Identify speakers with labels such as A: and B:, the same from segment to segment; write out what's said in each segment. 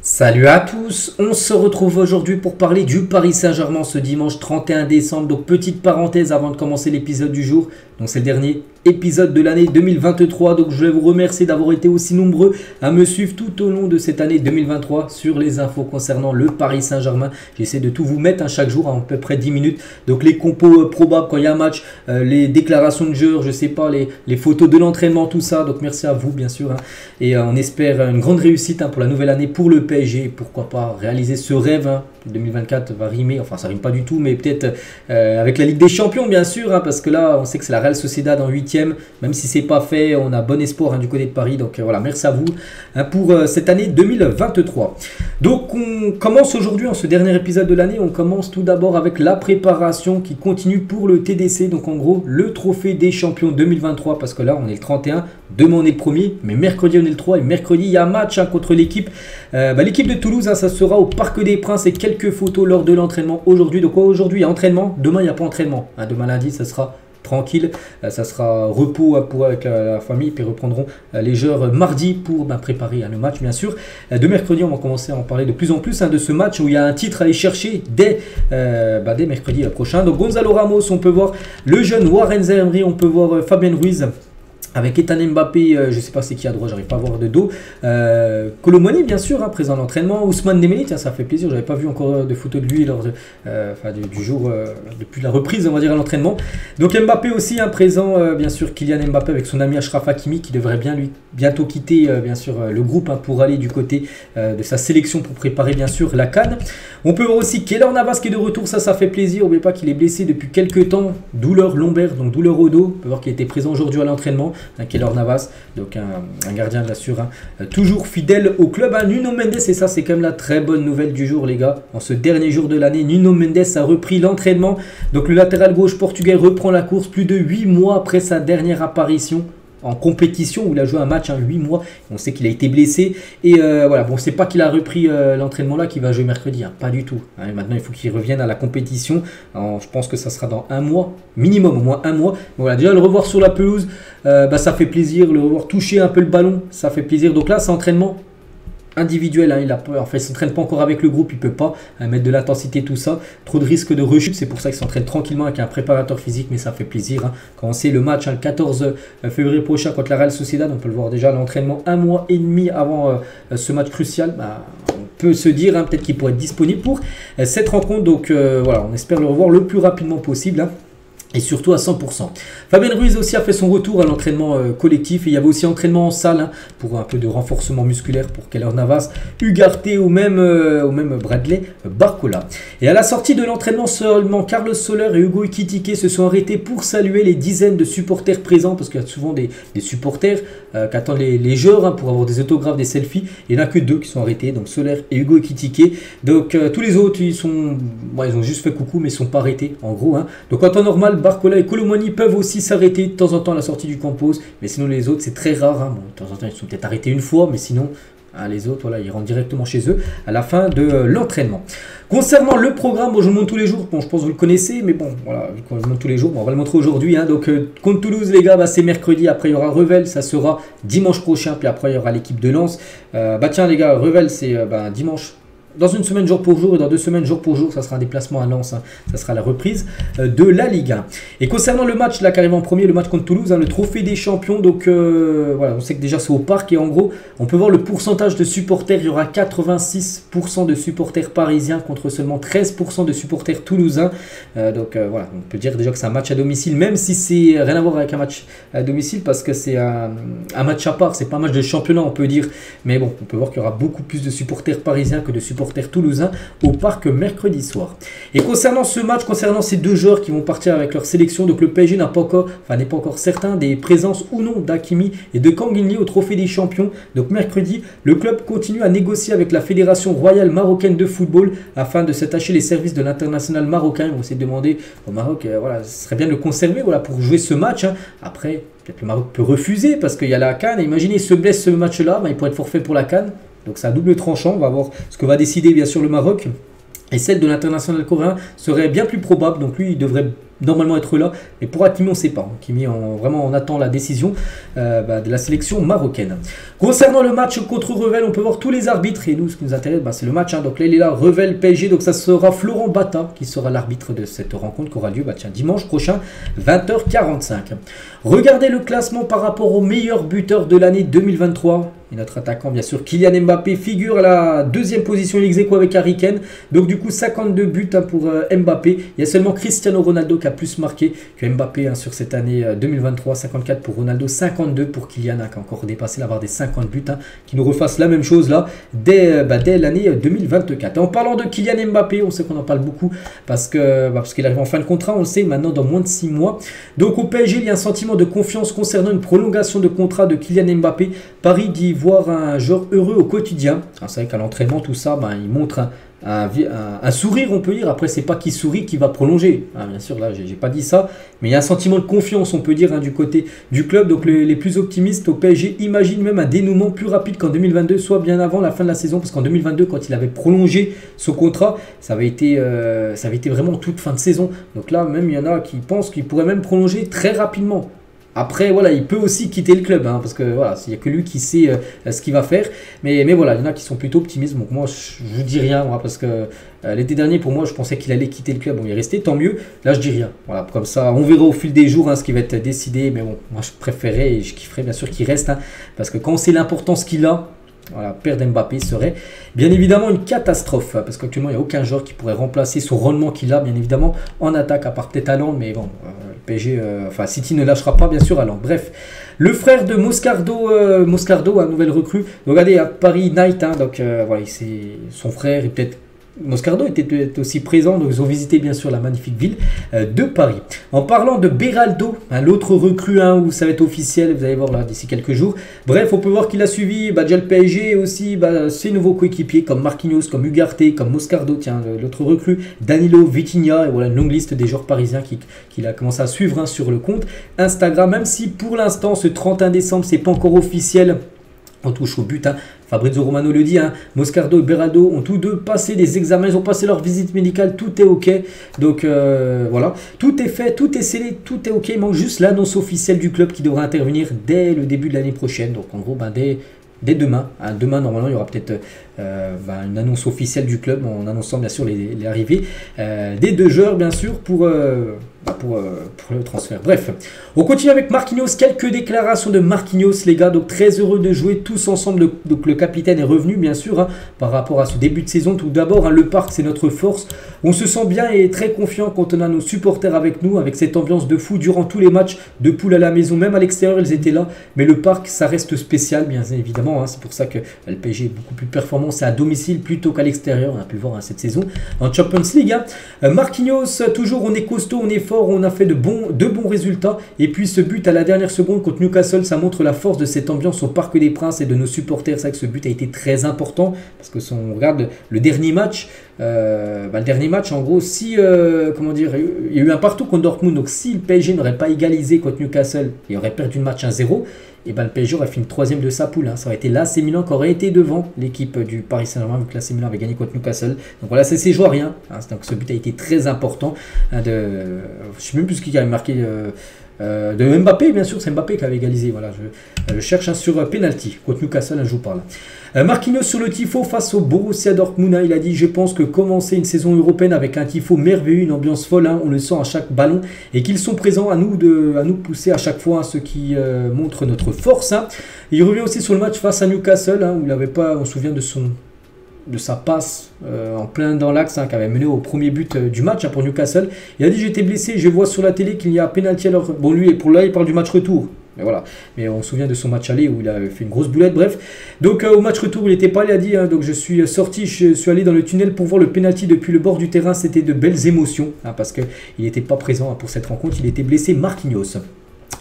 A: Salut à tous, on se retrouve aujourd'hui pour parler du Paris Saint-Germain ce dimanche 31 décembre. Donc petite parenthèse avant de commencer l'épisode du jour. Donc c'est le dernier épisode de l'année 2023. Donc je vais vous remercier d'avoir été aussi nombreux à me suivre tout au long de cette année 2023 sur les infos concernant le Paris Saint-Germain. J'essaie de tout vous mettre chaque jour à peu près 10 minutes. Donc les compos probables quand il y a un match, les déclarations de joueurs, je sais pas, les photos de l'entraînement, tout ça. Donc merci à vous bien sûr. Et on espère une grande réussite pour la nouvelle année pour le PSG. Pourquoi pas réaliser ce rêve. 2024 va rimer, enfin ça rime pas du tout, mais peut-être avec la Ligue des Champions bien sûr, parce que là on sait que c'est la Real Sociedad en 8e, même si c'est pas fait, on a bon espoir du côté de Paris, donc voilà, merci à vous pour cette année 2023. Donc on commence aujourd'hui, en ce dernier épisode de l'année, on commence tout d'abord avec la préparation qui continue pour le TDC, donc en gros le trophée des champions 2023, parce que là on est le 31, demain on est le 1er, mais mercredi on est le 3, et mercredi il y a un match contre l'équipe l'équipe de Toulouse, ça sera au Parc des Princes, et quelques photos lors de l'entraînement aujourd'hui. Donc aujourd'hui il y a entraînement, demain il n'y a pas entraînement, demain lundi ça sera tranquille, ça sera repos avec la famille, puis reprendront les joueurs mardi pour préparer le match bien sûr. De mercredi on va commencer à en parler de plus en plus de ce match où il y a un titre à aller chercher dès mercredi prochain. Donc Gonzalo Ramos, on peut voir le jeune Warren Zaïre, on peut voir Fabien Ruiz avec Ethan Mbappé, je ne sais pas c'est qui à droite, j'arrive pas à voir de dos. Kolo Muani bien sûr, présent à l'entraînement. Ousmane Dembélé, tiens, ça fait plaisir, j'avais pas vu encore de photos de lui lors du jour, depuis la reprise on va dire à l'entraînement. Donc Mbappé aussi, présent bien sûr, Kylian Mbappé avec son ami Achraf Hakimi qui devrait bientôt quitter bien sûr le groupe pour aller du côté de sa sélection pour préparer bien sûr la CAN. On peut voir aussi Keylor Navas qui est de retour, ça fait plaisir. N'oubliez pas qu'il est blessé depuis quelques temps, douleur lombaire, donc douleur au dos. On peut voir qu'il était présent aujourd'hui à l'entraînement. Keylor Navas, donc un gardien bien sûr, toujours fidèle au club. Nuno Mendes, et ça c'est quand même la très bonne nouvelle du jour les gars, en ce dernier jour de l'année, Nuno Mendes a repris l'entraînement. Donc le latéral gauche portugais reprend la course plus de 8 mois après sa dernière apparition en compétition où il a joué un match 8 mois, on sait qu'il a été blessé et voilà, bon c'est pas qu'il a repris l'entraînement là qu'il va jouer mercredi, pas du tout, maintenant il faut qu'il revienne à la compétition. Alors, je pense que ça sera dans un mois minimum, au moins un mois. Voilà, déjà le revoir sur la pelouse, ça fait plaisir, le revoir toucher un peu le ballon, ça fait plaisir. Donc là c'est entraînement individuel, il s'entraîne pas encore avec le groupe, il peut pas mettre de l'intensité, tout ça, trop de risques de rechute, c'est pour ça qu'il s'entraîne tranquillement avec un préparateur physique, mais ça fait plaisir quand on sait le match le 14 février prochain contre la Real Sociedad, on peut le voir déjà à l'entraînement un mois et demi avant ce match crucial. On peut se dire peut-être qu'il pourrait être disponible pour cette rencontre, donc voilà, on espère le revoir le plus rapidement possible. Et surtout à 100%. Fabien Ruiz aussi a fait son retour à l'entraînement collectif. Et il y avait aussi entraînement en salle pour un peu de renforcement musculaire pour Keylor Navas, Ugarte ou même Bradley Barcola. Et à la sortie de l'entraînement, seulement Carlos Soler et Hugo Ekitike se sont arrêtés pour saluer les dizaines de supporters présents, parce qu'il y a souvent des supporters qui attendent les joueurs pour avoir des autographes, des selfies. Il n'y en a que deux qui sont arrêtés, donc Soler et Hugo Ekitike. Donc tous les autres, ils ont juste fait coucou, mais ils ne sont pas arrêtés en gros. Donc en temps normal, Barcola et Kolo Muani peuvent aussi s'arrêter de temps en temps à la sortie du campus, mais sinon les autres c'est très rare. Bon, de temps en temps ils sont peut-être arrêtés une fois, mais sinon les autres voilà, ils rentrent directement chez eux à la fin de l'entraînement. Concernant le programme, je le montre tous les jours, bon je pense que vous le connaissez, mais bon voilà, je le montre tous les jours, on va le montrer aujourd'hui. Donc contre Toulouse les gars, c'est mercredi, après il y aura Revel, ça sera dimanche prochain, puis après il y aura l'équipe de Lens. Tiens les gars, Revel c'est dimanche. Dans une semaine jour pour jour et dans 2 semaines jour pour jour, ça sera un déplacement à Lens, ça sera la reprise de la Ligue 1. Et concernant le match là qui arrive en premier, le match contre Toulouse, le trophée des champions, donc voilà, on sait que déjà c'est au parc et en gros, on peut voir le pourcentage de supporters, il y aura 86% de supporters parisiens contre seulement 13% de supporters toulousains. Donc voilà, on peut dire déjà que c'est un match à domicile, même si c'est rien à voir avec un match à domicile parce que c'est un match à part, c'est pas un match de championnat on peut dire, mais bon, on peut voir qu'il y aura beaucoup plus de supporters parisiens que de supporters toulousains au parc mercredi soir. Et concernant ce match, concernant ces deux joueurs qui vont partir avec leur sélection, donc le PSG n'est pas encore certain des présences ou non d'Hakimi et de Kangini au trophée des champions. Donc mercredi, le club continue à négocier avec la Fédération royale marocaine de football afin de s'attacher les services de l'international marocain. Ils vont essayer de demander au Maroc, voilà, ce serait bien de le conserver voilà, pour jouer ce match. Après, peut-être le Maroc peut refuser parce qu'il y a la CAN. Imaginez, il se blesse ce match-là, il pourrait être forfait pour la CAN. Donc c'est un double tranchant, on va voir ce que va décider bien sûr le Maroc. Et celle de l'international coréen serait bien plus probable, donc lui il devrait normalement être là. Mais pour Hakimi, on ne sait pas. Hakimi, vraiment, on attend la décision de la sélection marocaine. Concernant le match contre Revel, on peut voir tous les arbitres. Et nous, ce qui nous intéresse, c'est le match. Donc là, il est là, Revel PSG. Donc ça sera Florent Bata qui sera l'arbitre de cette rencontre qui aura lieu dimanche prochain, 20h45. Regardez le classement par rapport aux meilleurs buteurs de l'année 2023. Et notre attaquant, bien sûr, Kylian Mbappé figure à la deuxième position, ex aequo avec Harry Kane. Donc du coup, 52 buts pour Mbappé. Il y a seulement Cristiano Ronaldo qui a plus marqué que Mbappé sur cette année 2023. 54 pour Ronaldo, 52 pour Kylian, qui a encore dépassé la barre des 50 buts. Qui nous refasse la même chose là dès l'année 2024. Et en parlant de Kylian Mbappé, on sait qu'on en parle beaucoup parce qu'il arrive en fin de contrat, on le sait maintenant dans moins de 6 mois. Donc au PSG, il y a un sentiment de confiance concernant une prolongation de contrat de Kylian Mbappé. Paris dit voir un joueur heureux au quotidien. C'est vrai qu'à l'entraînement, tout ça, il montre un sourire, on peut dire. Après, c'est pas qui sourit qui va prolonger. Bien sûr, là, j'ai pas dit ça. Mais il y a un sentiment de confiance, on peut dire, du côté du club. Donc, les plus optimistes au PSG imaginent même un dénouement plus rapide qu'en 2022, soit bien avant la fin de la saison. Parce qu'en 2022, quand il avait prolongé son contrat, ça avait été vraiment toute fin de saison. Donc là, même, il y en a qui pensent qu'il pourrait même prolonger très rapidement. Après, voilà, il peut aussi quitter le club, parce que voilà, il n'y a que lui qui sait ce qu'il va faire. Mais voilà, il y en a qui sont plutôt optimistes. Donc moi, je ne dis rien, parce que l'été dernier, pour moi, je pensais qu'il allait quitter le club. Bon, il est resté, tant mieux. Là, je dis rien. Voilà, comme ça, on verra au fil des jours ce qui va être décidé. Mais bon, moi, je préférais et je kifferais bien sûr qu'il reste. Parce que quand on sait l'importance qu'il a, voilà, perdre Mbappé serait bien évidemment une catastrophe. Parce qu'actuellement, il n'y a aucun joueur qui pourrait remplacer son rendement qu'il a, bien évidemment, en attaque, à part peut-être Haaland. Mais bon, PSG, City ne lâchera pas, bien sûr, Haaland. Bref, le frère de Moscardo, un nouvel recrue. Regardez, à Paris Night, donc voilà, c'est son frère et peut-être Moscardo était aussi présent, donc ils ont visité bien sûr la magnifique ville de Paris. En parlant de Beraldo, l'autre recrue, où ça va être officiel, vous allez voir là d'ici quelques jours. Bref, on peut voir qu'il a suivi déjà le PSG et aussi ses nouveaux coéquipiers comme Marquinhos, comme Ugarte, comme Moscardo, l'autre recrue, Danilo, Vitinha, et voilà une longue liste des joueurs parisiens qu'il a commencé à suivre sur le compte Instagram, même si pour l'instant ce 31 décembre c'est pas encore officiel. On touche au but, Fabrizio Romano le dit, Moscardo et Beraldo ont tous deux passé des examens, ils ont passé leur visite médicale, tout est ok. Donc voilà, tout est fait, tout est scellé, tout est ok. Il manque juste l'annonce officielle du club qui devra intervenir dès le début de l'année prochaine. Donc en gros, dès demain. Demain, normalement, il y aura peut-être une annonce officielle du club en annonçant bien sûr les arrivées des deux joueurs, bien sûr, pour le transfert. Bref, on continue avec Marquinhos. Quelques déclarations de Marquinhos, les gars. Donc très heureux de jouer tous ensemble. Donc le capitaine est revenu, bien sûr, par rapport à ce début de saison. Tout d'abord, le parc, c'est notre force. On se sent bien et très confiant quand on a nos supporters avec nous, avec cette ambiance de fou durant tous les matchs de poule à la maison. Même à l'extérieur, ils étaient là. Mais le parc, ça reste spécial, bien évidemment. C'est pour ça que le PSG est beaucoup plus performant. C'est à domicile plutôt qu'à l'extérieur. On a pu le voir cette saison en Champions League. Marquinhos, toujours, on est costaud, on est fort, on a fait de bons résultats. Et puis ce but à la dernière seconde contre Newcastle, ça montre la force de cette ambiance au Parc des Princes et de nos supporters. C'est vrai que ce but a été très important parce que si on regarde le dernier match, en gros, si il y a eu un partout contre Dortmund, donc si le PSG n'aurait pas égalisé contre Newcastle et aurait perdu le match 1-0, et le PSG aurait fini troisième de sa poule. Ça aurait été l'AC Milan qui aurait été devant l'équipe du Paris Saint-Germain, vu que l'AC Milan avait gagné contre Newcastle. Donc voilà, c'est joué à rien. Donc ce but a été très important. Je ne sais même plus qui avait marqué. De Mbappé, bien sûr, c'est Mbappé qui avait égalisé. Voilà, je cherche sur penalty contre Newcastle, je vous parle. Marquinhos sur le tifo face au Borussia Dortmund. Il a dit: je pense que commencer une saison européenne avec un tifo merveilleux, une ambiance folle, on le sent à chaque ballon, et qu'ils sont présents à nous pousser à chaque fois, ce qui montre notre force. Il revient aussi sur le match face à Newcastle, où il n'avait pas, on se souvient de sa passe en plein dans l'axe qui avait mené au premier but du match pour Newcastle. Il a dit: j'étais blessé, je vois sur la télé qu'il y a un pénalty. Alors bon, lui, pour là, il parle du match retour. Mais voilà, mais on se souvient de son match aller où il a fait une grosse boulette. Bref, donc au match retour, il n'était pas, il a dit, donc je suis sorti, je suis allé dans le tunnel pour voir le penalty depuis le bord du terrain. C'était de belles émotions, parce qu'il n'était pas présent pour cette rencontre, il était blessé. Marquinhos.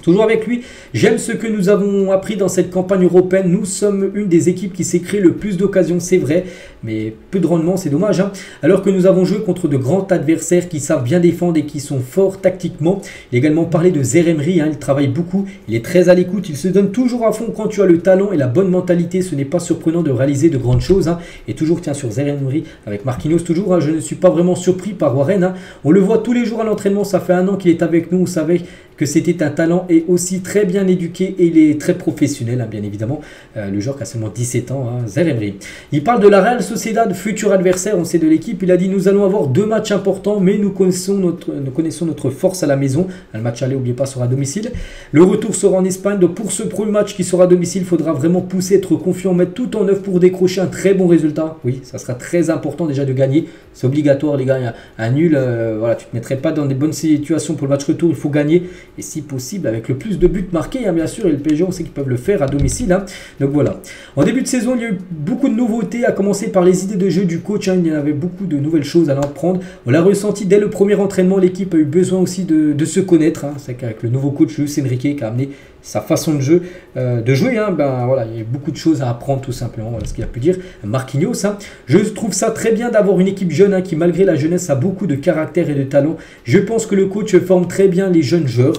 A: Toujours avec lui, j'aime ce que nous avons appris dans cette campagne européenne. Nous sommes une des équipes qui s'est créé le plus d'occasions, c'est vrai, mais peu de rendement, c'est dommage. Hein. Alors que nous avons joué contre de grands adversaires qui savent bien défendre et qui sont forts tactiquement. Il a également parlé de Zaïre Emery, hein, il travaille beaucoup, il est très à l'écoute, il se donne toujours à fond quand tu as le talent et la bonne mentalité. Ce n'est pas surprenant de réaliser de grandes choses. Hein. Et toujours, tiens, sur Zaïre Emery avec Marquinhos, toujours, hein, je ne suis pas vraiment surpris par Warren. Hein. On le voit tous les jours à l'entraînement, ça fait 1 an qu'il est avec nous, on savait que c'était un talent et aussi très bien éduqué et il est très professionnel, hein, bien évidemment. Le joueur qui a seulement 17 ans, hein, Zaïre Emery. Il parle de la Real Sociedad, futur adversaire, on sait de l'équipe. Il a dit nous allons avoir 2 matchs importants, mais nous connaissons notre force à la maison. Le match aller, n'oubliez pas, sera à domicile. Le retour sera en Espagne. Donc pour ce premier match qui sera à domicile, il faudra vraiment pousser, être confiant, mettre tout en œuvre pour décrocher un très bon résultat. Oui, ça sera très important déjà de gagner. C'est obligatoire, les gars. Un nul, voilà, tu ne te mettrais pas dans des bonnes situations pour le match retour. Il faut gagner. Et si possible, avec le plus de buts marqués, hein, bien sûr. Et le PSG, on sait qu'ils peuvent le faire à domicile. Hein. Donc voilà. En début de saison, il y a eu beaucoup de nouveautés, à commencer par les idées de jeu du coach. Hein. Il y en avait beaucoup de nouvelles choses à en prendre. On l'a ressenti dès le premier entraînement. L'équipe a eu besoin aussi de se connaître. Hein. C'est qu'avec le nouveau coach Luis Enrique qui a amené sa façon de jouer, hein, ben voilà, il y a beaucoup de choses à apprendre tout simplement, voilà ce qu'il a pu dire Marquinhos. Hein. Je trouve ça très bien d'avoir une équipe jeune, hein, qui malgré la jeunesse a beaucoup de caractère et de talent. Je pense que le coach forme très bien les jeunes joueurs.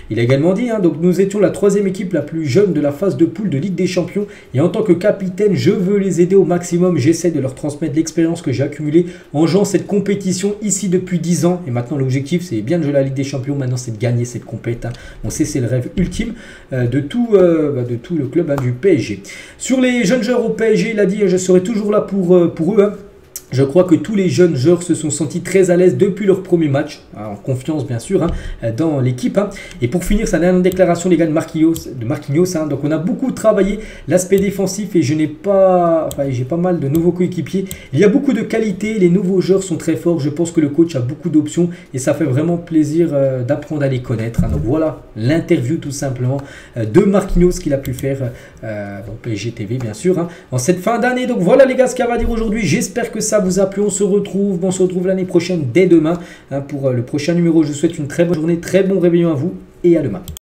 A: Il a également dit, hein, donc nous étions la 3e équipe la plus jeune de la phase de poule de Ligue des Champions et en tant que capitaine, je veux les aider au maximum. J'essaie de leur transmettre l'expérience que j'ai accumulée en jouant cette compétition ici depuis 10 ans et maintenant l'objectif c'est bien de jouer la Ligue des Champions, maintenant c'est de gagner cette compétition. Hein. On sait c'est le rêve ultime de tout le club, hein, du PSG. Sur les jeunes joueurs au PSG, il a dit je serai toujours là pour eux. Hein. Je crois que tous les jeunes joueurs se sont sentis très à l'aise depuis leur premier match, en confiance bien sûr, hein, dans l'équipe. Hein. Et pour finir, sa dernière déclaration, les gars, de Marquinhos. Hein. Donc on a beaucoup travaillé l'aspect défensif et j'ai pas mal de nouveaux coéquipiers. Il y a beaucoup de qualité, les nouveaux joueurs sont très forts. Je pense que le coach a beaucoup d'options et ça fait vraiment plaisir d'apprendre à les connaître. Hein. Donc voilà l'interview tout simplement de Marquinhos qu'il a pu faire dans PSG TV bien sûr, hein, en cette fin d'année. Donc voilà les gars ce qu'il y a à dire aujourd'hui. J'espère que ça vous a plu. On se retrouve l'année prochaine dès demain, hein, pour le prochain numéro. Je vous souhaite une très bonne journée, très bon réveillon à vous et à demain.